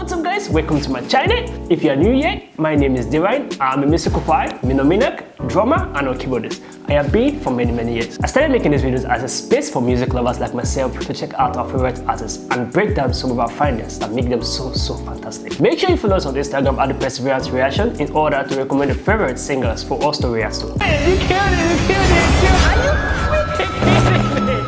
What's up guys, welcome to my channel. If you are new here, my name is Divine. I'm a musical choir, minominak, drummer and a keyboardist. I have been for many years. I started making these videos as a space for music lovers like myself to check out our favorite artists and break down some of our findings that make them so fantastic. Make sure you follow us on Instagram at the Perseverance Reaction in order to recommend your favorite singers for us to react to. Hey, you killed it. Are you freaking kidding me?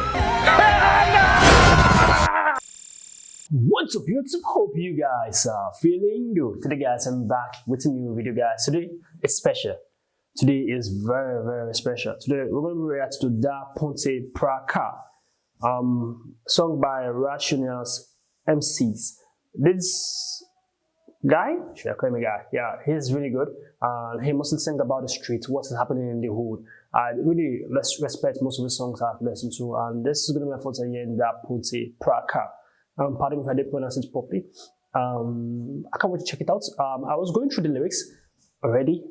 What's up YouTube? Hope you guys are feeling good. Today guys, I'm back with a new video guys. Today it's special. Today is very special. Today we're going to react to Da Ponte song by Racionais MCs. This guy, should I call him a guy? Yeah, he's really good. He mostly sing about the streets, what's happening in the hood. I really respect most of the songs I've listened to, and this is going to be my first time in Da Ponte. Pardon me if I didn't pronounce it properly. I can't wait to check it out. I was going through the lyrics already.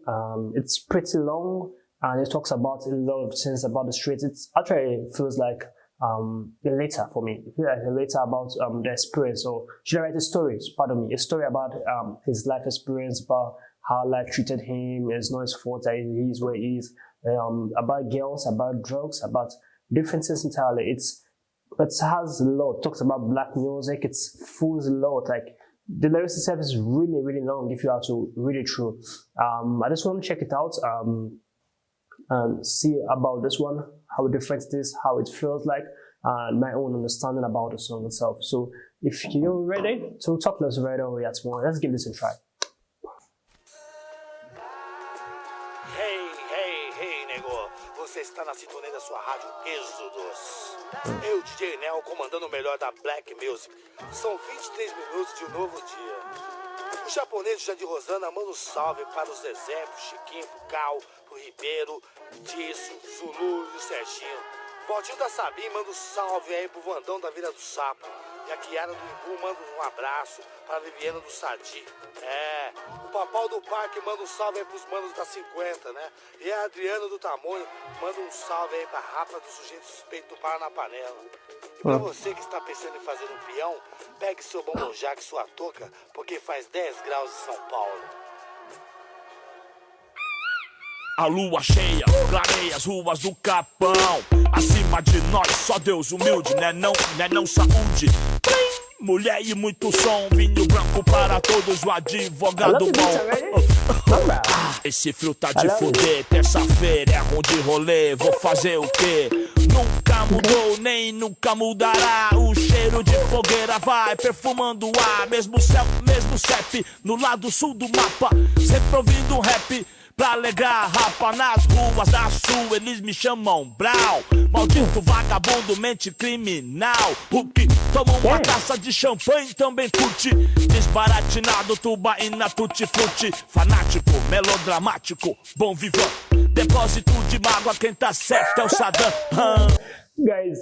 It's pretty long and it talks about a lot of things about the streets. It actually feels like a letter for me. It feels like a letter about the experience, or should I write a story? Pardon me, a story about his life experience, about how life treated him. It's not his fault that he is where he is. About girls, about drugs, about differences entirely. It has a lot. It talks about black music. It's full a lot. Like the lyrics itself is really long if you have to read it through. I just want to check it out and see about this one, how different it is, how it feels like, and my own understanding about the song itself. So if you're ready to talk less right over yet more, let's give this a try. Hey, nego. Você está na sintonia da sua rádio Êxodos. Eu, DJ Nel, comandando o melhor da Black Music. São 23 minutos de um novo dia. O japonês Jandir Rosana manda um salve para os Zezé, pro Chiquinho, pro Cal, pro Ribeiro, Tisso, Zulu e o Serginho. Valtinho da Sabim manda um salve aí pro Vandão da Vila do Sapo. E a Kiara do Imbu manda um abraço para a Viviana do Sadi. O Papau do Parque manda um salve aí pros manos da 50, né? E a Adriana do Tamonho manda um salve aí pra Rapa do Sujeito Suspeito do Para na Panela. E pra você que está pensando em fazer um peão, pegue seu bombonjaque e sua touca, porque faz 10 graus em São Paulo. A lua cheia, clareia as ruas do Capão. Acima de nós, só Deus humilde, né não saúde. Mulher e muito som, vinho branco para todos, o advogado bom. Esse frio tá de fuder, terça-feira é ruim de rolê, vou fazer o quê? Nunca mudou, nem nunca mudará. O cheiro de fogueira vai perfumando o ar. Mesmo céu, mesmo CEP, no lado sul do mapa. Sempre ouvindo um rap pra alegrar a rapa nas ruas da sul, eles me chamam Brau. Maldito vagabundo, mente criminal. O que toma uma taça de champanhe também curte. Desbaratinado, tubaína, tutti-frutti. Fanático, melodramático, bom vivão. Depósito de mágoa, quem tá certo é o Saddam. Guys,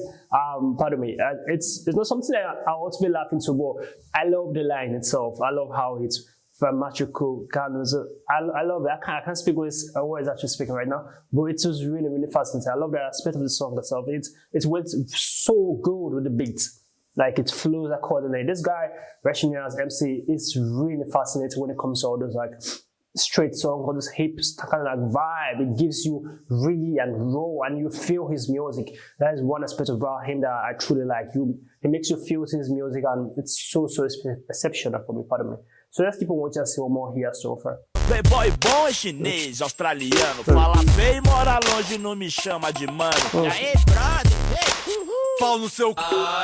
pardon me. It's not something that I want to be laughing to, but I love the line itself. I love how it's magical kind of. I love it. I can't speak with words actually speaking right now, but it was really fascinating. I love the aspect of the song itself. It went so good with the beats, like it flows accordingly. This guy, Racionais MC, is really fascinating when it comes to all those like straight song, all this hip kind of like vibe. It gives you real and raw, and you feel his music. That is one aspect about him that I truly like. It makes you feel his music, and it's so exceptional for me. Pardon me. So let's keep on watching and see one more here so far. Playboy bom é chinês, australiano. Fala feio e mora longe, não me chama de mano. E aí, brother? Pau no seu c...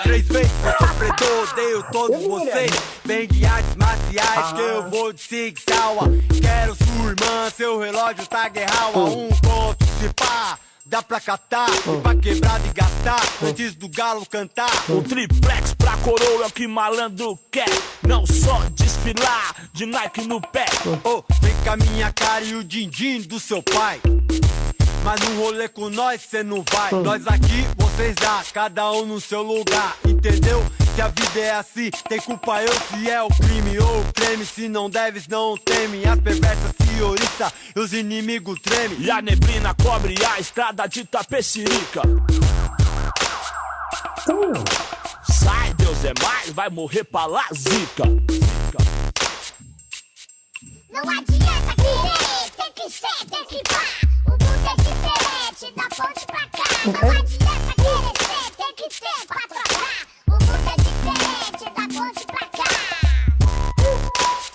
3 vezes eu sofredor, odeio todos vocês. Vem de artes marciais que eu vou de Sig Sauer. Quero sua irmã, seu relógio tá guerral. Um ponto de pá. Dá pra catar, e pra quebrar e gastar, antes do galo cantar. O triplex pra coroa é o que malandro quer. Não só desfilar de Nike no pé. Vem com a minha cara e o din-din do seu pai. Mas no rolê com nós cê não vai. Nós aqui, vocês lá, cada um no seu lugar. Entendeu? Se a vida é assim, tem culpa eu se é o crime ou o creme. Se não deves, não temem. As perversas se oriçam e os inimigos tremem. E a neblina cobre a estrada de Tapecirica. Sai, Deus é mais, vai morrer pra lá, zica. Não adianta querer, tem que ser, tem que pá. O mundo é diferente, da ponte pra cá. Não adianta querer ser, tem que ter pra trocar. O mundo é diferente, da ponte pra cá.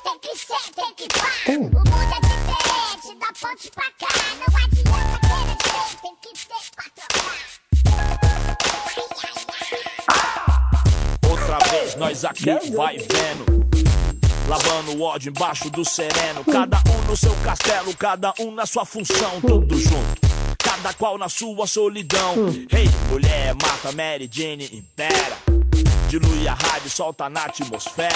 Tem que ser, tem que pá. O mundo é diferente, da ponte pra cá. Não adianta querer ser, tem que ter pra trocar. Outra vez nós aqui vai vendo, lavando o ódio embaixo do sereno. Cada um no seu castelo, cada um na sua função. Tudo junto, cada qual na sua solidão. Hey, mulher, mata Mary Jane, impera. Dilui a rádio, solta na atmosfera.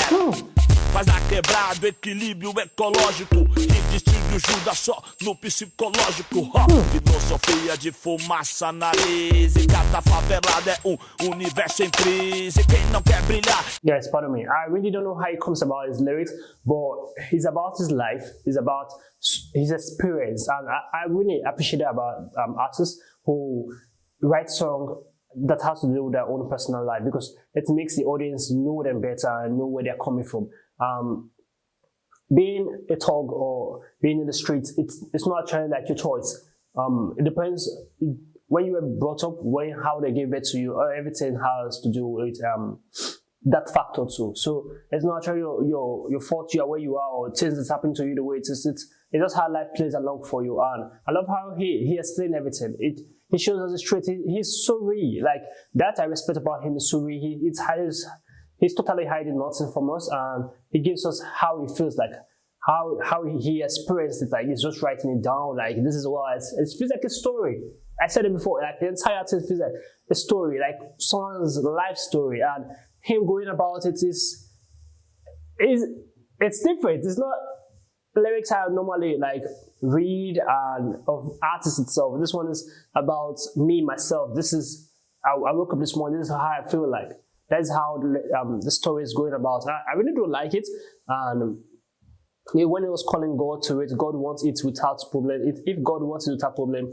Faz na quebrada o equilíbrio ecológico. Quem distingue o Judas só no psicológico. Filosofia de fumaça, analise. Cada favelada é universo em crise. Quem não quer brilhar. Yes, pardon me. I really don't know how he comes about his lyrics, but he's about his life. He's about his experience, and I really appreciate that about artists who write songs that has to do with their own personal life, because it makes the audience know them better and know where they're coming from. Being a thug or being in the streets, it's not actually like your choice. It depends when you were brought up, how they gave it to you, everything has to do with that factor too. So it's not actually your fault you are where you are, or things that's happening to you the way it is. It's just how life plays along for you. And I love how he explained everything. He shows us the truth. He's so real. Like that I respect about him is so real. He's totally hiding nothing from us, and he gives us how he feels, like how he experienced it. Like he's just writing it down. Like this is what it feels like a story. I said it before. Like the entire thing feels like a story, like someone's life story, and him going about it is different. It's not lyrics I normally like read and of artists itself. This one is about me, myself. This is I woke up this morning. This is how I feel like. That's how the story is going about. I really do like it. And when he was calling God to it, God wants it without problem. If God wants it without problem,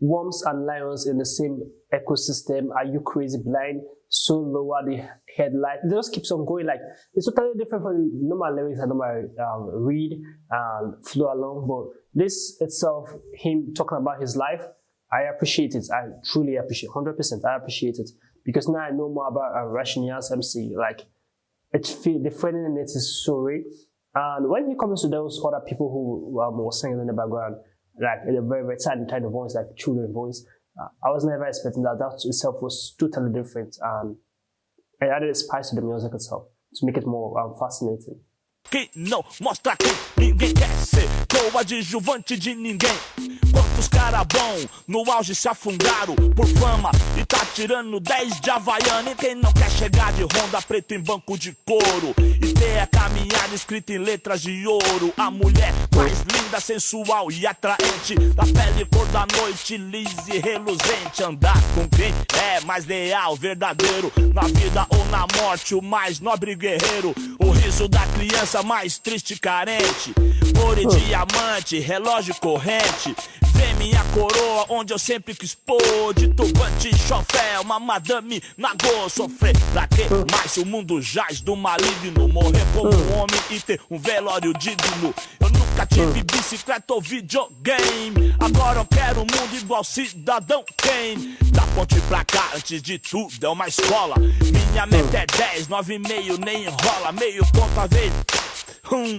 worms and lions in the same ecosystem. Are you crazy, blind? So lower the headlight. It just keeps on going. Like it's totally different from normal lyrics I normally read and flow along. But this itself, him talking about his life, I appreciate it. I truly appreciate 100%. I appreciate it. Because now I know more about Racionais MC. Like, the feeling in it is so real. And when he comes to those other people who were singing in the background, like in a very, very tiny voice, like children voice, I was never expecting that. That itself was totally different. And it added a spice to the music itself to make it more fascinating. Que não mostra que ninguém quer ser coadjuvante de ninguém. Quantos cara bom no auge se afundaram por fama e tá tirando 10 de Havaiana. E quem não quer chegar de Honda preto em banco de couro e ter a caminhada escrita em letras de ouro. A mulher mais linda, sensual e atraente, da pele cor da noite, lisa e reluzente. Andar com quem é mais leal, verdadeiro, na vida ou na morte, o mais nobre guerreiro. O riso da criança mais triste e carente, ouro e diamante, relógio corrente. Vê minha coroa onde eu sempre quis pôr, de turbante, chofé, uma madame nagô. Sofrer pra quê? Mas o mundo jaz do maligno, morrer como um homem e ter um velório digno. Eu nunca tive bicicleta ou videogame, agora eu quero um mundo igual Cidadão Kane. Da ponte pra cá, antes de tudo é uma escola. Minha meta é 10, 9,5, nem enrola. Meio ponto a vez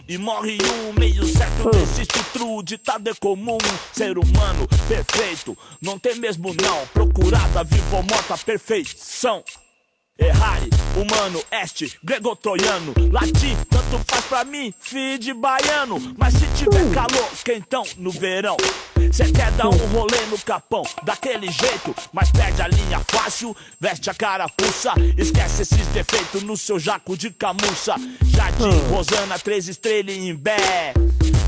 e morre meio certo, não existe true, ditado é comum. Ser humano perfeito não tem mesmo não, procurada, viva ou morta, perfeição. Errare, humano, este, grego-troiano, latim, tanto faz pra mim, filho de baiano. Mas se tiver calor, quentão no verão, cê quer dar um rolê no capão, daquele jeito, mas perde a linha fácil, veste a carapuça, esquece esses defeitos no seu jaco de camuça. Jardim, Rosana, 3 estrelas em Imbé,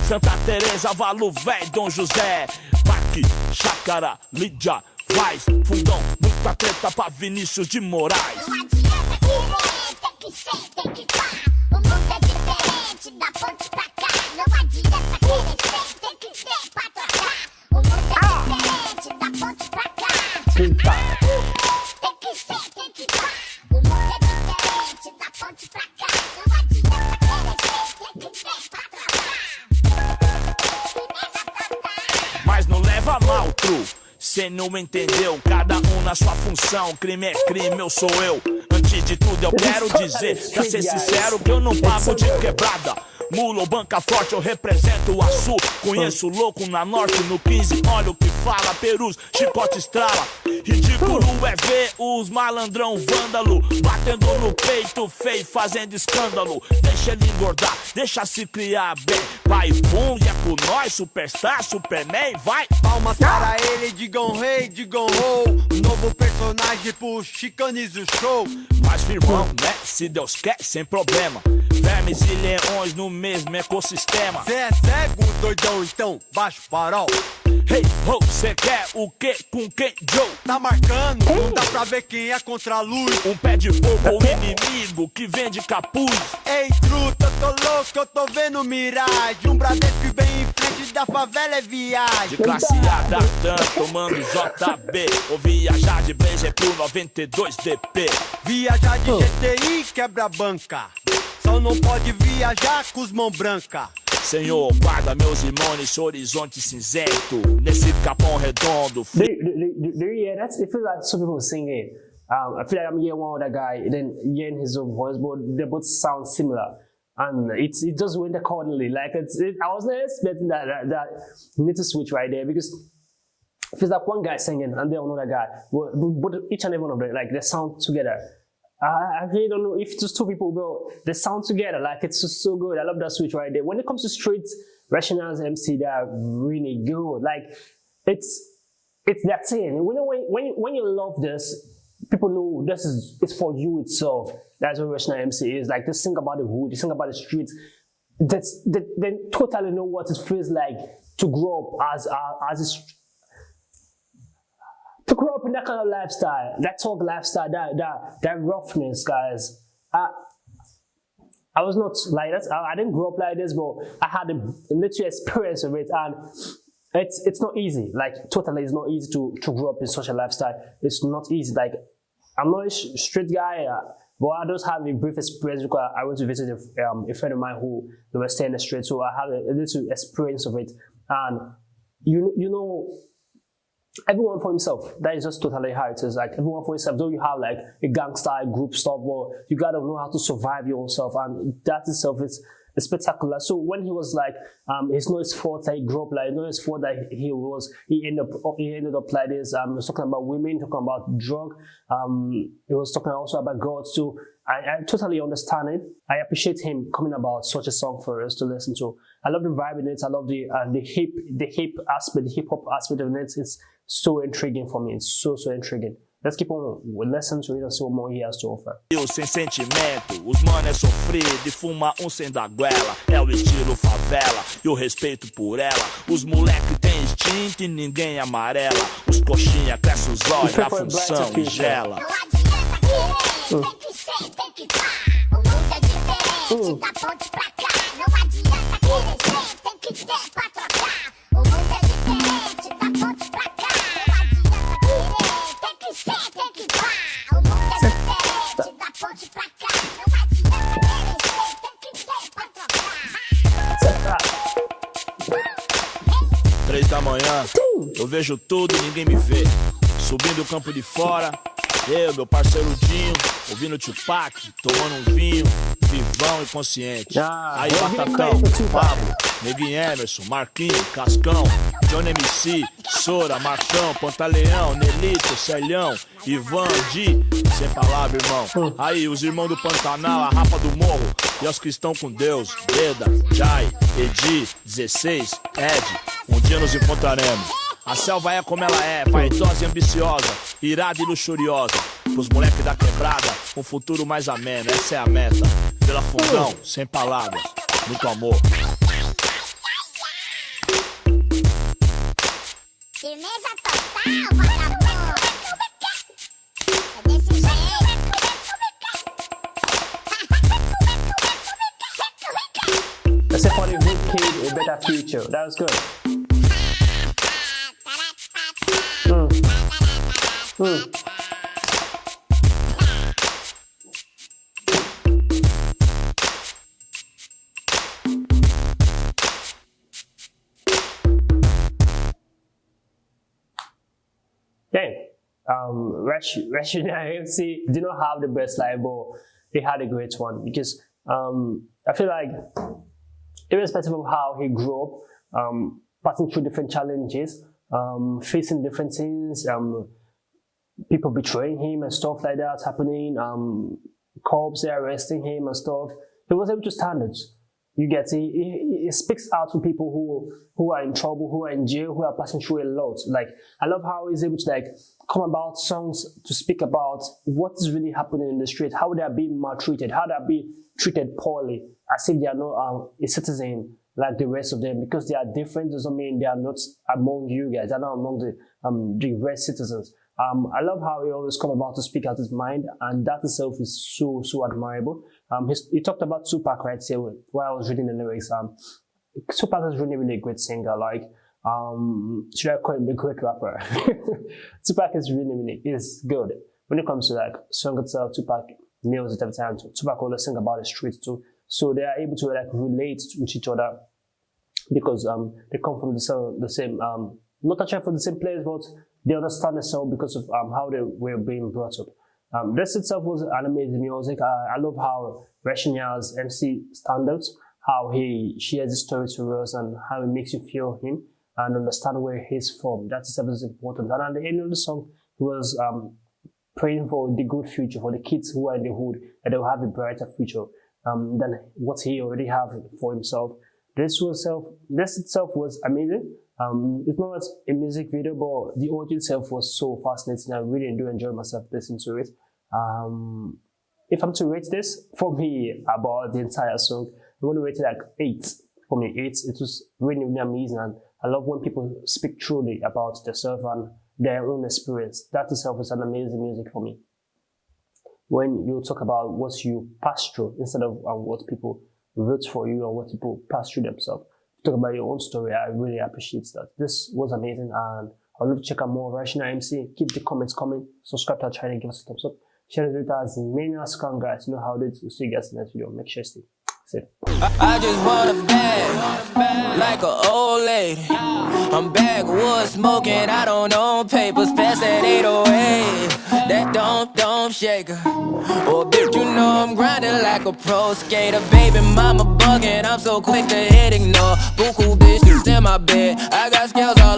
Santa Teresa, Valo Véi, Dom José, Parque, Chácara, Lídia, Vaz, Fundão, muita treta pra Vinícius de Moraes. Não adianta querer, tem que ser, tem que pá. O mundo é diferente, da ponte pra cá. Não adianta querer ser, tem que ter pra trocar. O mundo é diferente, da ponte pra cá. Tem que ser, tem que pá. O mundo é diferente, da ponte pra cá. Não adianta querer ser, tem que ter pra trocar. cê não entendeu. Cada um na sua função, crime é crime, eu sou eu. Antes de tudo eu quero dizer, pra ser sincero, que eu não pago de quebrada. Mula ou banca forte, eu represento o Açu. Conheço louco na norte, no 15, olha o que fala. Perus, chicote estrala. Ridículo é ver os malandrão vândalo batendo no peito feio, fazendo escândalo. Deixa ele engordar, deixa se criar bem. Vai, bom, e é com nós, superstar, superman, vai. Palmas para ele, digam rei, digam ho. Novo personagem pro Chicanize o show. Mas firmão, né, se Deus quer, sem problema. Vermes e leões no mesmo ecossistema. Cê é cego, doidão, então baixa o farol. Hey, ho, cê quer o que com quem, Joe? Tá marcando, não dá pra ver quem é contra a luz. Um pé de fogo ou inimigo que vende capuz. Ei, truta, eu tô louco, eu tô vendo miragem. Um Bradesco bem em frente da favela é viagem. De classe A da TAM, tomando JB. Ou viajar de Blazer pro 92 DP. Viajar de GTI quebra a banca. Só não pode viajar com os mãos brancas. Senhor, guarda meus irmãos nesse horizonte cinzento, nesse capão redondo. Do you hear that? It feels like some people singing. I feel like I'm hearing one other guy, then hearing his own voice, but they both sound similar. And it just went accordingly. Like I wasn't expecting that you need to switch right there, because it feels like one guy singing and then another guy. But each and every one of them, like they sound together. I really don't know if just two people, but they sound together. Like it's just so good. I love that switch right there. When it comes to streets, Racionais MC, they are really good. Like it's that thing. You know, when you love this, people know it's for you itself. That's what Racionais MC is. Like they sing about the hood, they sing about the streets. They totally know what it feels like to grow up to grow up in that kind of lifestyle, that talk lifestyle, that roughness, guys. I was not like that. I didn't grow up like this, but I had a little experience of it, and it's not easy. Like totally, it's not easy to grow up in such a lifestyle. It's not easy. Like I'm not a street guy, but I just have a brief experience because I went to visit a friend of mine who they were staying in the street, so I had a little experience of it, and you know. Everyone for himself. That is just totally how it is. Like everyone for himself. Though you have like a gangster group stuff, but you gotta know how to survive yourself, and that itself is spectacular. So when he was like, it's not his fault that he grew up like, it's not his fault that he ended up like this. He was talking about women, talking about drug. He was talking also about God too. I totally understand it. I appreciate him coming about such a song for us to listen to. I love the vibe in it. I love the hip aspect, the hip hop aspect of it. It's so intriguing for me. It's so intriguing. Let's keep on listening to it and see what more he has to offer. Eu sem sentimento, os mano é sofrido e fuma sem da goela. É o estilo favela e o respeito por ela. Os moleque tem instinto e ninguém amarela. Os coxinha cresce os olhos na função e gela. Não adianta querer, tem que ser, tem que tá. O mundo é diferente, da ponte pra cá. Não adianta querer ser, tem que ter pra trocar. O mundo é diferente, da ponte pra cá. Tem que pá, o mundo é diferente, da ponte pra cá. Não adianta querer, tem que ter pra trocar. 3 da manhã, eu vejo tudo e ninguém me vê. Subindo o campo de fora, eu, meu parceiro Dinho, ouvindo Tupac, tomando um vinho, vivão e consciente. Aí Batatão, Pablo, Neguinho Emerson, Marquinhos, Cascão, Johnny MC, Sora, Marcão, Pantaleão, Nelito, Celhão, Ivan, Di, sem palavra, irmão. Aí os irmãos do Pantanal, a Rapa do Morro e os que estão com Deus, Beda, Jai, Edi, 16, Ed, um dia nos encontraremos. A selva é como ela é, vaidosa e ambiciosa, irada e luxuriosa. Pros moleques da quebrada, um futuro mais ameno, essa é a meta. Pela fundão, sem palavras, muito amor. Firmeza total, vagabundo. É desse jeito. Let's say for the good kid, a better future. That was good. Dang. Rationale MC did not have the best live, but he had a great one because I feel like, irrespective of how he grew up, passing through different challenges, facing different things, people betraying him and stuff like that happening, cops arresting him and stuff, he was able to stand it. You get it. He speaks out to people who are in trouble, who are in jail, who are passing through a lot. Like, I love how he's able to like come about songs to speak about what is really happening in the street, how they are being maltreated, how they are being treated poorly, as if they are not a citizen like the rest of them. Because they are different doesn't mean they are not among you guys. They're not among the rest citizens. I love how he always come about to speak out his mind, and that itself is so admirable. He talked about Tupac right here while I was reading the lyrics. Tupac is really a great singer. Like, should I call him a great rapper? Tupac is really is good when it comes to like song itself. Tupac nails it every time. Tupac always sing about the streets too, so they are able to like relate with each other because they come from the same not actually from the same place, but they understand the song because of how they were being brought up. This itself was an amazing music. I love how Rationale's MC stands out, how he shares his story to us and how it makes you feel him and understand where he's from. That itself is important. And at the end of the song, he was praying for the good future for the kids who are in the hood, that they'll have a brighter future than what he already have for himself. This itself was amazing. It's not a music video, but the audio itself was so fascinating. I really do enjoy myself listening to it. If I'm to rate this, for me, about the entire song, I'm going to rate it like 8. For me, 8. It was really amazing, and I love when people speak truly about themselves and their own experience. That itself is an amazing music for me. When you talk about what you pass through instead of what people wrote for you or what people pass through themselves. Talk about your own story. I really appreciate that. This was amazing, and I'd love to check out more Rational MC. Keep the comments coming. Subscribe to our channel, give us a thumbs up. Share this with us as many as you can, guys. You know how it is. We'll see you guys in the next video. Make sure you stay. I just want a bag, like an old lady. I'm backwoods smoking, I don't own papers, pass that 808. That don't shake her. Oh, bitch, you know I'm grinding like a pro skater. Baby mama bugging, I'm so quick to hit ignore. Buku bitches in my bed, I got scales all